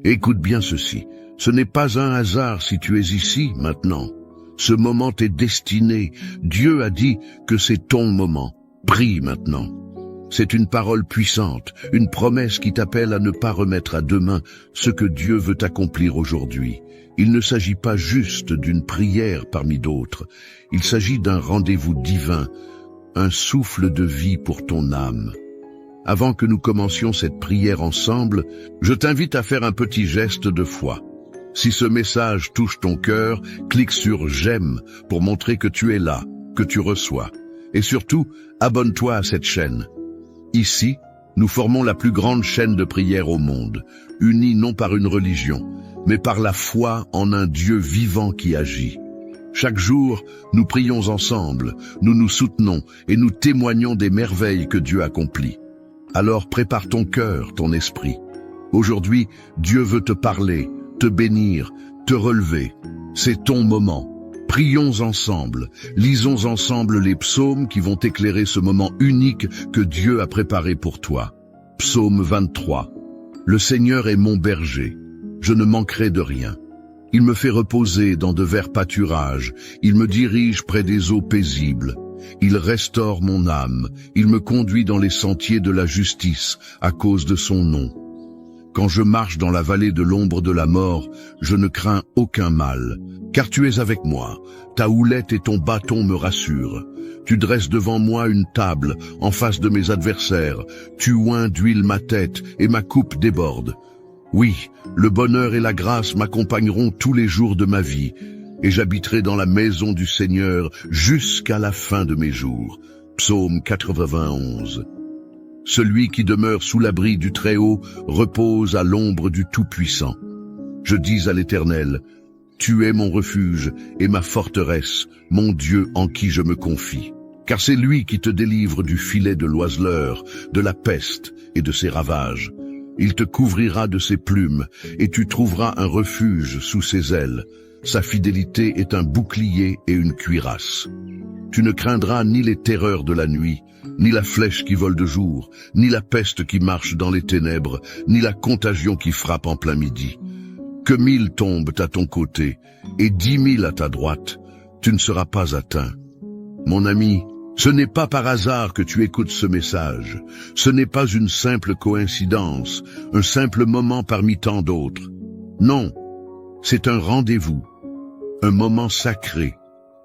Écoute bien ceci. Ce n'est pas un hasard si tu es ici maintenant. Ce moment t'est destiné. Dieu a dit que c'est ton moment. Prie maintenant. C'est une parole puissante, une promesse qui t'appelle à ne pas remettre à demain ce que Dieu veut accomplir aujourd'hui. Il ne s'agit pas juste d'une prière parmi d'autres. Il s'agit d'un rendez-vous divin, un souffle de vie pour ton âme. Avant que nous commencions cette prière ensemble, je t'invite à faire un petit geste de foi. Si ce message touche ton cœur, clique sur « J'aime » pour montrer que tu es là, que tu reçois. Et surtout, abonne-toi à cette chaîne. Ici, nous formons la plus grande chaîne de prière au monde, unie non par une religion, mais par la foi en un Dieu vivant qui agit. Chaque jour, nous prions ensemble, nous nous soutenons et nous témoignons des merveilles que Dieu accomplit. Alors prépare ton cœur, ton esprit. Aujourd'hui, Dieu veut te parler, te bénir, te relever. C'est ton moment. Prions ensemble, lisons ensemble les psaumes qui vont éclairer ce moment unique que Dieu a préparé pour toi. Psaume 23. Le Seigneur est mon berger, je ne manquerai de rien. Il me fait reposer dans de verts pâturages, il me dirige près des eaux paisibles. Il restaure mon âme, il me conduit dans les sentiers de la justice à cause de son nom. Quand je marche dans la vallée de l'ombre de la mort, je ne crains aucun mal, car tu es avec moi. Ta houlette et ton bâton me rassurent. Tu dresses devant moi une table en face de mes adversaires. Tu oins d'huile ma tête et ma coupe déborde. Oui, le bonheur et la grâce m'accompagneront tous les jours de ma vie, et j'habiterai dans la maison du Seigneur jusqu'à la fin de mes jours. Psaume 91. Celui qui demeure sous l'abri du Très-Haut repose à l'ombre du Tout-Puissant. Je dis à l'Éternel, tu es mon refuge et ma forteresse, mon Dieu en qui je me confie. Car c'est lui qui te délivre du filet de l'oiseleur, de la peste et de ses ravages. Il te couvrira de ses plumes et tu trouveras un refuge sous ses ailes. Sa fidélité est un bouclier et une cuirasse. Tu ne craindras ni les terreurs de la nuit, ni la flèche qui vole de jour, ni la peste qui marche dans les ténèbres, ni la contagion qui frappe en plein midi. Que 1000 tombent à ton côté et 10 000 à ta droite, tu ne seras pas atteint. Mon ami, ce n'est pas par hasard que tu écoutes ce message. Ce n'est pas une simple coïncidence, un simple moment parmi tant d'autres. Non, c'est un rendez-vous, un moment sacré.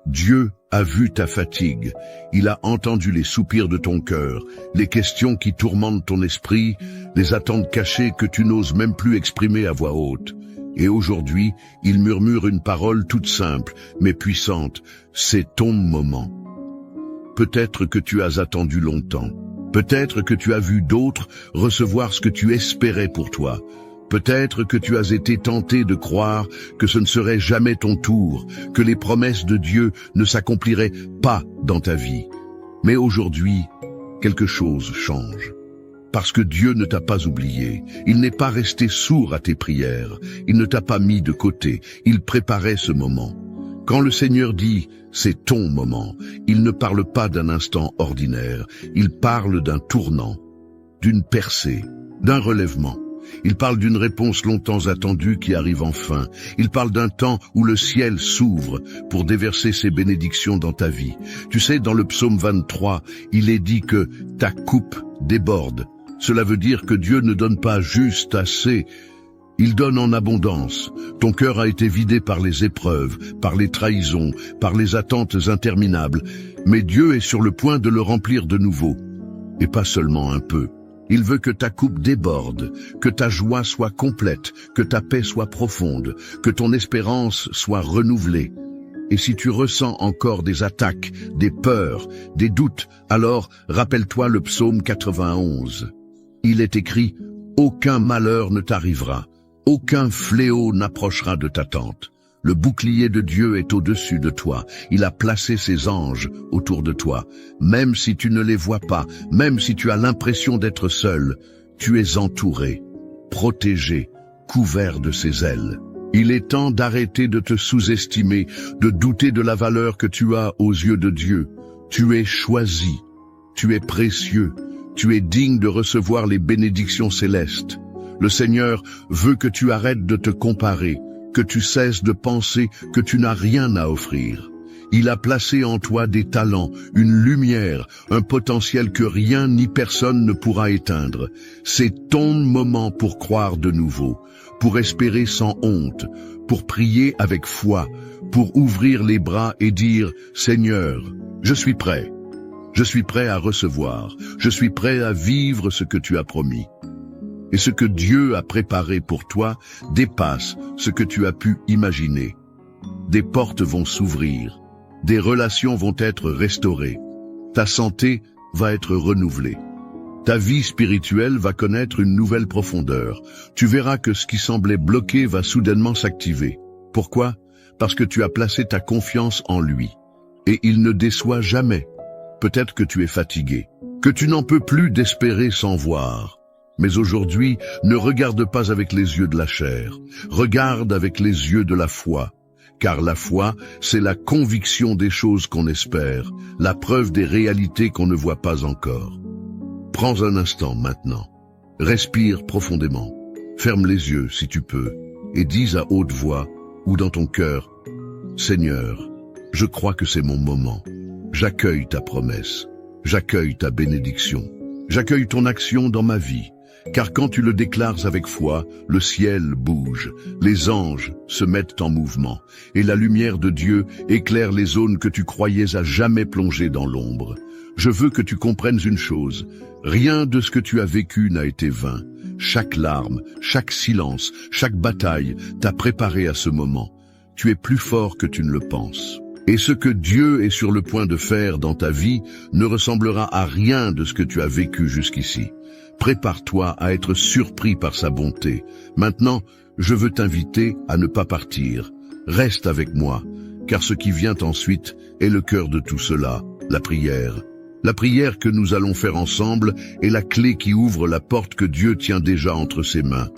Dieu a vu ta fatigue, il a entendu les soupirs de ton cœur, les questions qui tourmentent ton esprit, les attentes cachées que tu n'oses même plus exprimer à voix haute. Et aujourd'hui, il murmure une parole toute simple, mais puissante. C'est ton moment. Peut-être que tu as attendu longtemps. Peut-être que tu as vu d'autres recevoir ce que tu espérais pour toi. Peut-être que tu as été tenté de croire que ce ne serait jamais ton tour, que les promesses de Dieu ne s'accompliraient pas dans ta vie. Mais aujourd'hui, quelque chose change. Parce que Dieu ne t'a pas oublié, il n'est pas resté sourd à tes prières, il ne t'a pas mis de côté, il préparait ce moment. Quand le Seigneur dit « c'est ton moment », il ne parle pas d'un instant ordinaire, il parle d'un tournant, d'une percée, d'un relèvement. Il parle d'une réponse longtemps attendue qui arrive enfin. Il parle d'un temps où le ciel s'ouvre pour déverser ses bénédictions dans ta vie. Tu sais, dans le psaume 23, il est dit que ta coupe déborde. Cela veut dire que Dieu ne donne pas juste assez, il donne en abondance. Ton cœur a été vidé par les épreuves, par les trahisons, par les attentes interminables. Mais Dieu est sur le point de le remplir de nouveau. Et pas seulement un peu. Il veut que ta coupe déborde, que ta joie soit complète, que ta paix soit profonde, que ton espérance soit renouvelée. Et si tu ressens encore des attaques, des peurs, des doutes, alors rappelle-toi le psaume 91. Il est écrit « Aucun malheur ne t'arrivera, aucun fléau n'approchera de ta tente. Le bouclier de Dieu est au-dessus de toi. Il a placé ses anges autour de toi. Même si tu ne les vois pas, même si tu as l'impression d'être seul, tu es entouré, protégé, couvert de ses ailes. Il est temps d'arrêter de te sous-estimer, de douter de la valeur que tu as aux yeux de Dieu. Tu es choisi, tu es précieux, tu es digne de recevoir les bénédictions célestes. Le Seigneur veut que tu arrêtes de te comparer, que tu cesses de penser que tu n'as rien à offrir. Il a placé en toi des talents, une lumière, un potentiel que rien ni personne ne pourra éteindre. C'est ton moment pour croire de nouveau, pour espérer sans honte, pour prier avec foi, pour ouvrir les bras et dire « Seigneur, je suis prêt. Je suis prêt à recevoir. Je suis prêt à vivre ce que tu as promis. » Et ce que Dieu a préparé pour toi dépasse ce que tu as pu imaginer. Des portes vont s'ouvrir. Des relations vont être restaurées. Ta santé va être renouvelée. Ta vie spirituelle va connaître une nouvelle profondeur. Tu verras que ce qui semblait bloqué va soudainement s'activer. Pourquoi? Parce que tu as placé ta confiance en lui. Et il ne déçoit jamais. Peut-être que tu es fatigué, que tu n'en peux plus d'espérer sans voir. Mais aujourd'hui, ne regarde pas avec les yeux de la chair. Regarde avec les yeux de la foi. Car la foi, c'est la conviction des choses qu'on espère, la preuve des réalités qu'on ne voit pas encore. Prends un instant maintenant. Respire profondément. Ferme les yeux si tu peux et dis à haute voix ou dans ton cœur, « Seigneur, je crois que c'est mon moment. J'accueille ta promesse. J'accueille ta bénédiction. J'accueille ton action dans ma vie. Car quand tu le déclares avec foi, le ciel bouge, les anges se mettent en mouvement, et la lumière de Dieu éclaire les zones que tu croyais à jamais plongées dans l'ombre. Je veux que tu comprennes une chose, rien de ce que tu as vécu n'a été vain. Chaque larme, chaque silence, chaque bataille t'a préparé à ce moment. Tu es plus fort que tu ne le penses. Et ce que Dieu est sur le point de faire dans ta vie ne ressemblera à rien de ce que tu as vécu jusqu'ici. Prépare-toi à être surpris par sa bonté. Maintenant, je veux t'inviter à ne pas partir. Reste avec moi, car ce qui vient ensuite est le cœur de tout cela, la prière. La prière que nous allons faire ensemble est la clé qui ouvre la porte que Dieu tient déjà entre ses mains.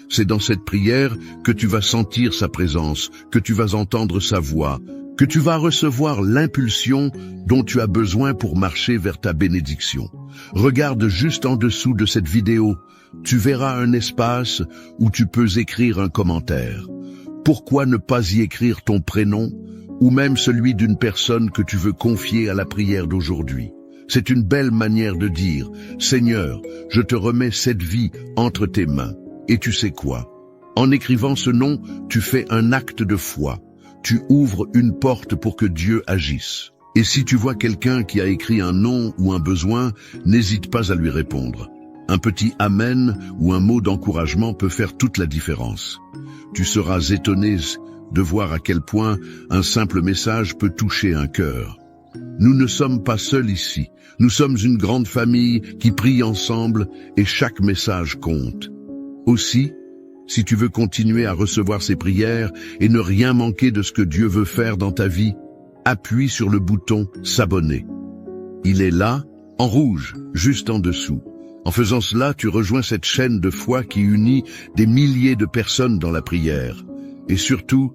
C'est dans cette prière que tu vas sentir sa présence, que tu vas entendre sa voix, que tu vas recevoir l'impulsion dont tu as besoin pour marcher vers ta bénédiction. Regarde juste en dessous de cette vidéo, tu verras un espace où tu peux écrire un commentaire. Pourquoi ne pas y écrire ton prénom ou même celui d'une personne que tu veux confier à la prière d'aujourd'hui? C'est une belle manière de dire « Seigneur, je te remets cette vie entre tes mains. » Et tu sais quoi? En écrivant ce nom, tu fais un acte de foi. Tu ouvres une porte pour que Dieu agisse. Et si tu vois quelqu'un qui a écrit un nom ou un besoin, n'hésite pas à lui répondre. Un petit « Amen » ou un mot d'encouragement peut faire toute la différence. Tu seras étonné de voir à quel point un simple message peut toucher un cœur. Nous ne sommes pas seuls ici. Nous sommes une grande famille qui prie ensemble et chaque message compte. Aussi, si tu veux continuer à recevoir ces prières et ne rien manquer de ce que Dieu veut faire dans ta vie, appuie sur le bouton « S'abonner ». Il est là, en rouge, juste en dessous. En faisant cela, tu rejoins cette chaîne de foi qui unit des milliers de personnes dans la prière. Et surtout,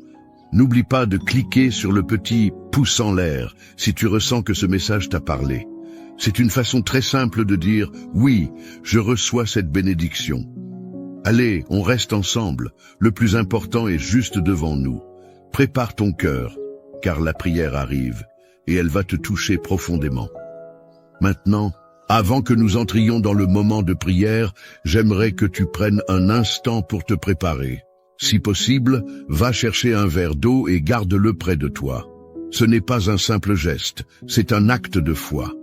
n'oublie pas de cliquer sur le petit pouce en l'air si tu ressens que ce message t'a parlé. C'est une façon très simple de dire « Oui, je reçois cette bénédiction ». Allez, on reste ensemble. Le plus important est juste devant nous. Prépare ton cœur, car la prière arrive, et elle va te toucher profondément. Maintenant, avant que nous entrions dans le moment de prière, j'aimerais que tu prennes un instant pour te préparer. Si possible, va chercher un verre d'eau et garde-le près de toi. Ce n'est pas un simple geste, c'est un acte de foi.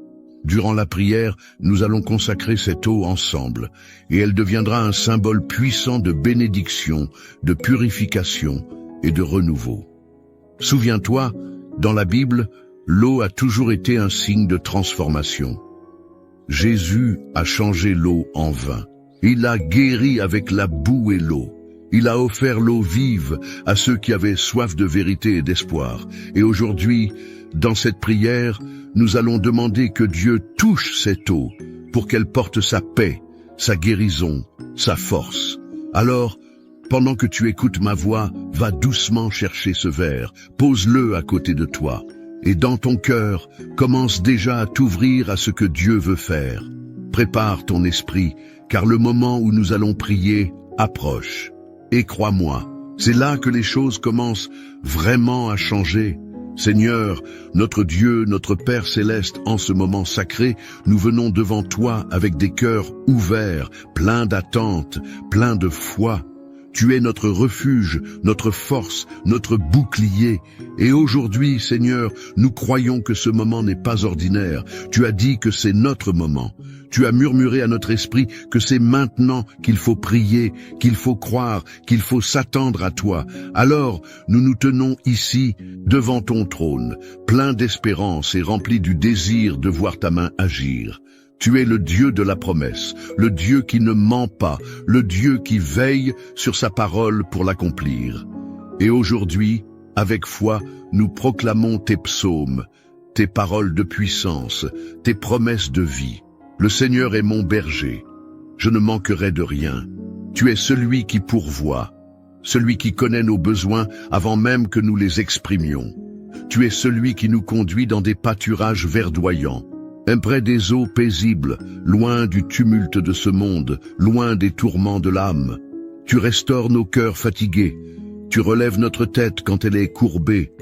Durant la prière, nous allons consacrer cette eau ensemble, et elle deviendra un symbole puissant de bénédiction, de purification et de renouveau. Souviens-toi, dans la Bible, l'eau a toujours été un signe de transformation. Jésus a changé l'eau en vin. Il a guéri avec la boue et l'eau. Il a offert l'eau vive à ceux qui avaient soif de vérité et d'espoir. Et aujourd'hui, dans cette prière, nous allons demander que Dieu touche cette eau pour qu'elle porte sa paix, sa guérison, sa force. Alors, pendant que tu écoutes ma voix, va doucement chercher ce verre, pose-le à côté de toi. Et dans ton cœur, commence déjà à t'ouvrir à ce que Dieu veut faire. Prépare ton esprit, car le moment où nous allons prier approche. Et crois-moi, c'est là que les choses commencent vraiment à changer. Seigneur, notre Dieu, notre Père céleste, en ce moment sacré, nous venons devant toi avec des cœurs ouverts, pleins d'attente, pleins de foi. Tu es notre refuge, notre force, notre bouclier. Et aujourd'hui, Seigneur, nous croyons que ce moment n'est pas ordinaire. Tu as dit que c'est notre moment. Tu as murmuré à notre esprit que c'est maintenant qu'il faut prier, qu'il faut croire, qu'il faut s'attendre à toi. Alors, nous nous tenons ici, devant ton trône, pleins d'espérance et remplis du désir de voir ta main agir. Tu es le Dieu de la promesse, le Dieu qui ne ment pas, le Dieu qui veille sur sa parole pour l'accomplir. Et aujourd'hui, avec foi, nous proclamons tes psaumes, tes paroles de puissance, tes promesses de vie. Le Seigneur est mon berger, je ne manquerai de rien. Tu es celui qui pourvoit, celui qui connaît nos besoins avant même que nous les exprimions. Tu es celui qui nous conduit dans des pâturages verdoyants, près des eaux paisibles, loin du tumulte de ce monde, loin des tourments de l'âme. Tu restaures nos cœurs fatigués, tu relèves notre tête quand elle est courbée,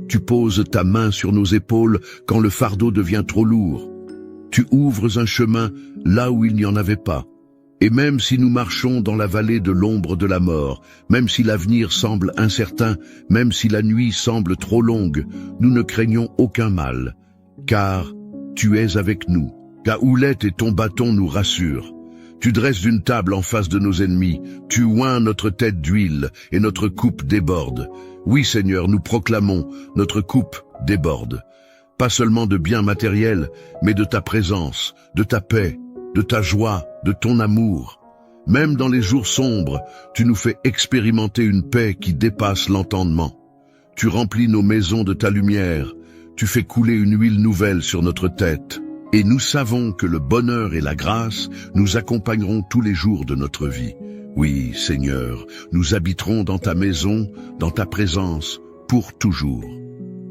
tu poses ta main sur nos épaules quand le fardeau devient trop lourd. Tu ouvres un chemin là où il n'y en avait pas. Et même si nous marchons dans la vallée de l'ombre de la mort, même si l'avenir semble incertain, même si la nuit semble trop longue, nous ne craignons aucun mal, car tu es avec nous. Ta houlette et ton bâton nous rassurent. Tu dresses une table en face de nos ennemis, tu oins notre tête d'huile et notre coupe déborde. Oui Seigneur, nous proclamons, notre coupe déborde. Pas seulement de biens matériels, mais de ta présence, de ta paix, de ta joie, de ton amour. Même dans les jours sombres, tu nous fais expérimenter une paix qui dépasse l'entendement. Tu remplis nos maisons de ta lumière, tu fais couler une huile nouvelle sur notre tête. Et nous savons que le bonheur et la grâce nous accompagneront tous les jours de notre vie. Oui, Seigneur, nous habiterons dans ta maison, dans ta présence, pour toujours.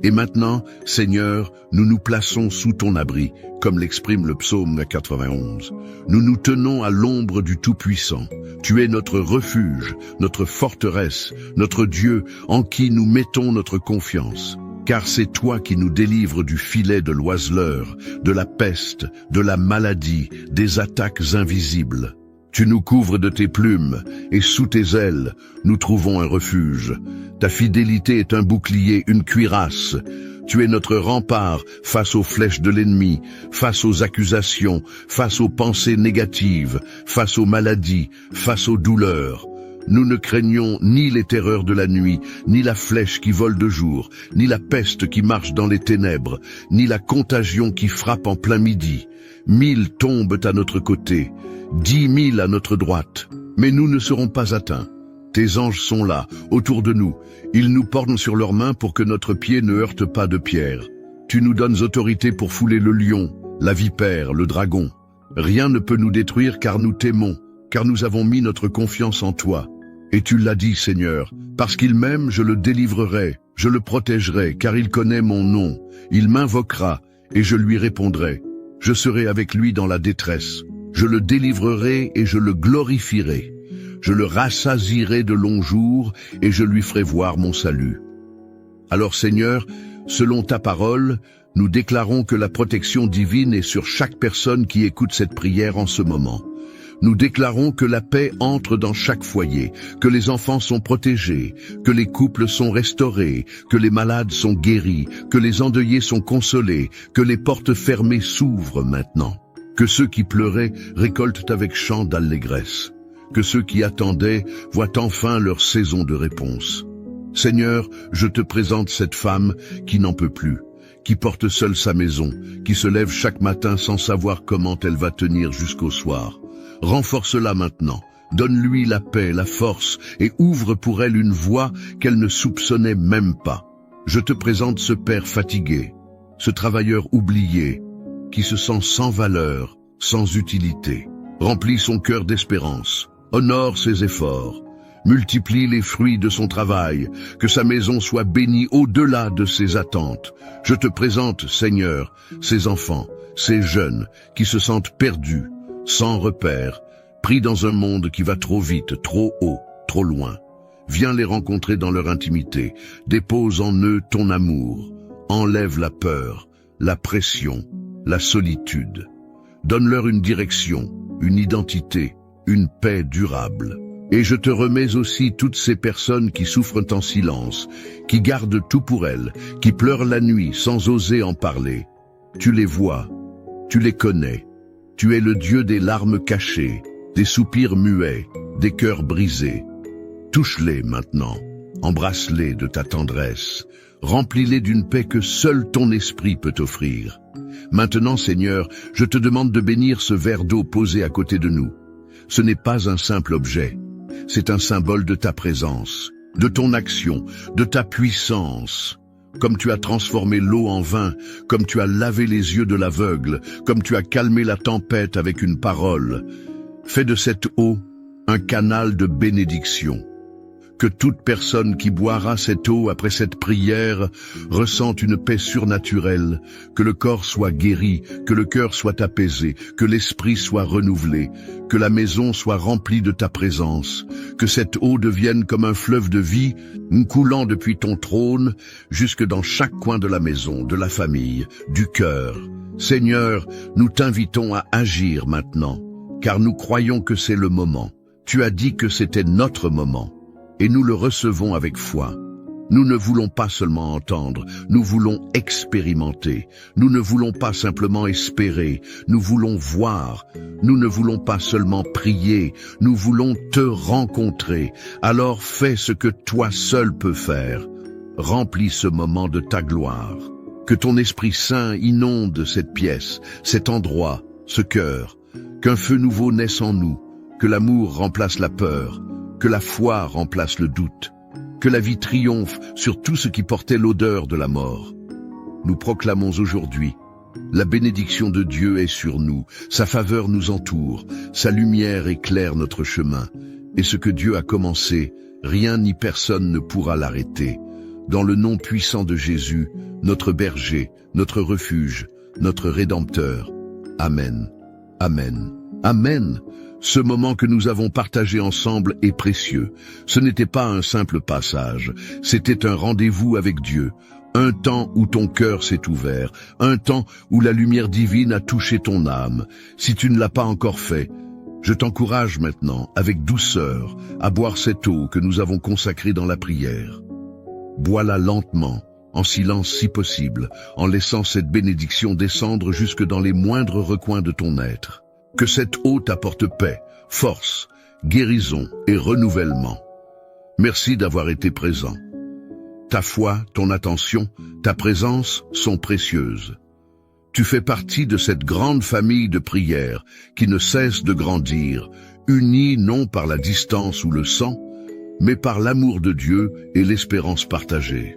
Et maintenant, Seigneur, nous nous plaçons sous ton abri, comme l'exprime le psaume 91. Nous nous tenons à l'ombre du Tout-Puissant. Tu es notre refuge, notre forteresse, notre Dieu en qui nous mettons notre confiance. Car c'est toi qui nous délivres du filet de l'oiseleur, de la peste, de la maladie, des attaques invisibles. Tu nous couvres de tes plumes, et sous tes ailes, nous trouvons un refuge. Ta fidélité est un bouclier, une cuirasse. Tu es notre rempart face aux flèches de l'ennemi, face aux accusations, face aux pensées négatives, face aux maladies, face aux douleurs. Nous ne craignons ni les terreurs de la nuit, ni la flèche qui vole de jour, ni la peste qui marche dans les ténèbres, ni la contagion qui frappe en plein midi. 1000 tombent à notre côté, 10 000 à notre droite, mais nous ne serons pas atteints. Tes anges sont là, autour de nous. Ils nous portent sur leurs mains pour que notre pied ne heurte pas de pierre. Tu nous donnes autorité pour fouler le lion, la vipère, le dragon. Rien ne peut nous détruire car nous t'aimons, car nous avons mis notre confiance en toi. Et tu l'as dit, Seigneur, parce qu'il m'aime, je le délivrerai, je le protégerai, car il connaît mon nom. Il m'invoquera, et je lui répondrai. Je serai avec lui dans la détresse. Je le délivrerai et je le glorifierai. Je le rassasierai de longs jours, et je lui ferai voir mon salut. Alors, Seigneur, selon ta parole, nous déclarons que la protection divine est sur chaque personne qui écoute cette prière en ce moment. Nous déclarons que la paix entre dans chaque foyer, que les enfants sont protégés, que les couples sont restaurés, que les malades sont guéris, que les endeuillés sont consolés, que les portes fermées s'ouvrent maintenant, que ceux qui pleuraient récoltent avec chant d'allégresse, que ceux qui attendaient voient enfin leur saison de réponse. Seigneur, je te présente cette femme qui n'en peut plus, qui porte seule sa maison, qui se lève chaque matin sans savoir comment elle va tenir jusqu'au soir. Renforce-la maintenant, donne-lui la paix, la force, et ouvre pour elle une voie qu'elle ne soupçonnait même pas. Je te présente ce père fatigué, ce travailleur oublié, qui se sent sans valeur, sans utilité. Remplis son cœur d'espérance, honore ses efforts, multiplie les fruits de son travail, que sa maison soit bénie au-delà de ses attentes. Je te présente, Seigneur, ces enfants, ces jeunes qui se sentent perdus, sans repère, pris dans un monde qui va trop vite, trop haut, trop loin. Viens les rencontrer dans leur intimité, dépose en eux ton amour, enlève la peur, la pression, la solitude. Donne-leur une direction, une identité, une paix durable. Et je te remets aussi toutes ces personnes qui souffrent en silence, qui gardent tout pour elles, qui pleurent la nuit sans oser en parler. Tu les vois, tu les connais. Tu es le Dieu des larmes cachées, des soupirs muets, des cœurs brisés. Touche-les maintenant, embrasse-les de ta tendresse, remplis-les d'une paix que seul ton esprit peut offrir. Maintenant, Seigneur, je te demande de bénir ce verre d'eau posé à côté de nous. Ce n'est pas un simple objet, c'est un symbole de ta présence, de ton action, de ta puissance. Comme tu as transformé l'eau en vin, comme tu as lavé les yeux de l'aveugle, comme tu as calmé la tempête avec une parole. Fais de cette eau un canal de bénédiction. Que toute personne qui boira cette eau après cette prière ressente une paix surnaturelle, que le corps soit guéri, que le cœur soit apaisé, que l'esprit soit renouvelé, que la maison soit remplie de ta présence, que cette eau devienne comme un fleuve de vie, coulant depuis ton trône jusque dans chaque coin de la maison, de la famille, du cœur. Seigneur, nous t'invitons à agir maintenant, car nous croyons que c'est le moment. Tu as dit que c'était notre moment. Et nous le recevons avec foi. Nous ne voulons pas seulement entendre, nous voulons expérimenter. Nous ne voulons pas simplement espérer, nous voulons voir. Nous ne voulons pas seulement prier, nous voulons te rencontrer. Alors fais ce que toi seul peux faire. Remplis ce moment de ta gloire. Que ton Esprit Saint inonde cette pièce, cet endroit, ce cœur. Qu'un feu nouveau naisse en nous, que l'amour remplace la peur. Que la foi remplace le doute, que la vie triomphe sur tout ce qui portait l'odeur de la mort. Nous proclamons aujourd'hui, la bénédiction de Dieu est sur nous, sa faveur nous entoure, sa lumière éclaire notre chemin, et ce que Dieu a commencé, rien ni personne ne pourra l'arrêter. Dans le nom puissant de Jésus, notre berger, notre refuge, notre Rédempteur. Amen. Amen. Amen. Ce moment que nous avons partagé ensemble est précieux. Ce n'était pas un simple passage, c'était un rendez-vous avec Dieu. Un temps où ton cœur s'est ouvert, un temps où la lumière divine a touché ton âme. Si tu ne l'as pas encore fait, je t'encourage maintenant, avec douceur, à boire cette eau que nous avons consacrée dans la prière. Bois-la lentement, en silence si possible, en laissant cette bénédiction descendre jusque dans les moindres recoins de ton être. Que cette eau t'apporte paix, force, guérison et renouvellement. Merci d'avoir été présent. Ta foi, ton attention, ta présence sont précieuses. Tu fais partie de cette grande famille de prières qui ne cesse de grandir, unie non par la distance ou le sang, mais par l'amour de Dieu et l'espérance partagée.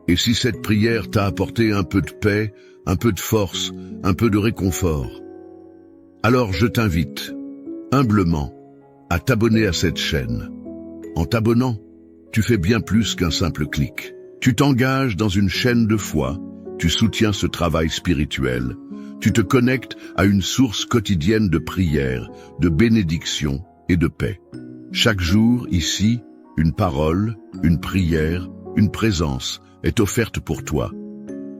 Et si cette prière t'a apporté un peu de paix, un peu de force, un peu de réconfort, alors je t'invite, humblement, à t'abonner à cette chaîne. En t'abonnant, tu fais bien plus qu'un simple clic. Tu t'engages dans une chaîne de foi, tu soutiens ce travail spirituel, tu te connectes à une source quotidienne de prière, de bénédiction et de paix. Chaque jour, ici, une parole, une prière, une présence est offerte pour toi.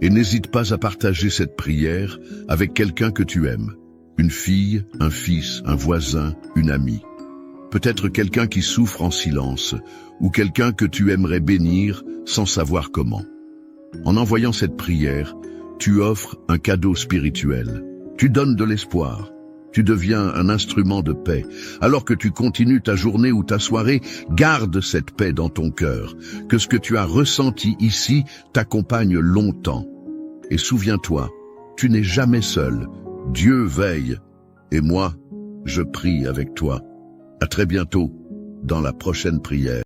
Et n'hésite pas à partager cette prière avec quelqu'un que tu aimes. Une fille, un fils, un voisin, une amie. Peut-être quelqu'un qui souffre en silence, ou quelqu'un que tu aimerais bénir sans savoir comment. En envoyant cette prière, tu offres un cadeau spirituel. Tu donnes de l'espoir. Tu deviens un instrument de paix. Alors que tu continues ta journée ou ta soirée, garde cette paix dans ton cœur. Que ce que tu as ressenti ici t'accompagne longtemps. Et souviens-toi, tu n'es jamais seul. Dieu veille, et moi, je prie avec toi. À très bientôt, dans la prochaine prière.